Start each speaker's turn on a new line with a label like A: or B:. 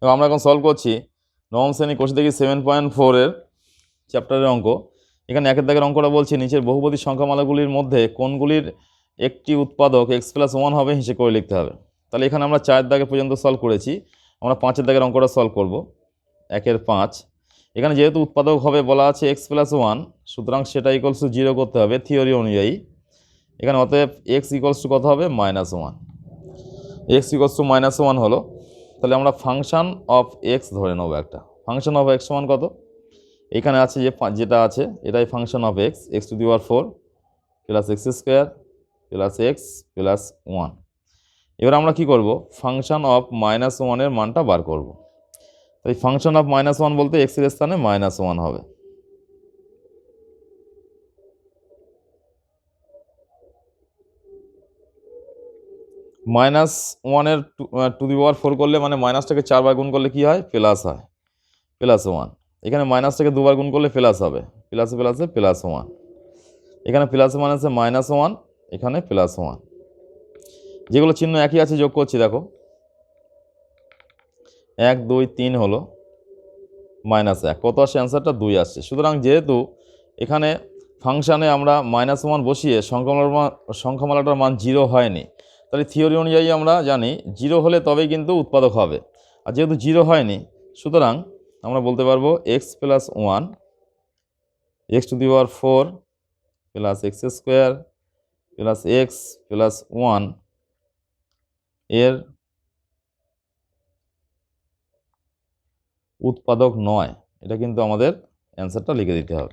A: এবং আমরা এখন সলভ করছি নবম শ্রেণী কোষে দেখি 7.4 এর চ্যাপ্টারের অঙ্ক। এখানে একের দাগের অঙ্কটা বলছে নিচের বহুপদী সংখ্যামালাগুলির মধ্যে কোনগুলির একটি উৎপাদক x+1 হবে হিসেব করে লিখতে হবে। তাহলে এখানে আমরা 4 দাগে পর্যন্ত সলভ করেছি, আমরা 5 দাগের অঙ্কটা সলভ করব। 1/5 এখানে যেহেতু উৎপাদক হবে বলা আছে x+1, সুতরাং সেটা ইকুয়ালস টু 0 করতে হবে থিওরি অনুযায়ী। এখানে অতএব x ইকুয়ালস টু কত হবে -1, x ইকুয়ালস টু -1 হলো। তাহলে আমরা ফাংশন অফ x ধরে নেব একটা। ফাংশন অফ x সমান কত, এখানে আছে যেটা আছে এটাই function of x, x⁴ plus x² plus x plus 1। এবার আমরা কি করব, ফাংশন অফ -1 এর মানটা বার করব। তাই ফাংশন অফ -1 বলতে x এর স্থানে -1 হবে। -1 এর টু দি পাওয়ার 4 করলে মানে মাইনাসটাকে 4 বার গুণ করলে কি হয়, প্লাস হয়, +1। এখানে মাইনাসটাকে 2 বার গুণ করলে প্লাস হবে, প্লাসে প্লাসে +1। এখানে প্লাসে মাইনাসে -1, এখানে +1। যেগুলো চিহ্ন একই আছে যোগ করছি, দেখো 1 2 3 হলো -1, কত আসে অ্যান্সারটা 2 আসছে। সুতরাং যেহেতু এখানে ফাংশানে আমরা -1 বসিয়ে সংখ্যামালাটার মান 0 হয়নি, তাহলে থিওরি অনুযায়ী আমরা জানি 0 হলে তবেই কিন্তু উৎপাদক হবে। আর যেহেতু 0 হয়নি, সুতরাং আমরা বলতে পারবো x+1 x⁴ plus x² plus x plus 1 এর উৎপাদক নয়। এটা কিন্তু আমাদের অ্যান্সারটা লিখে দিতে হবে।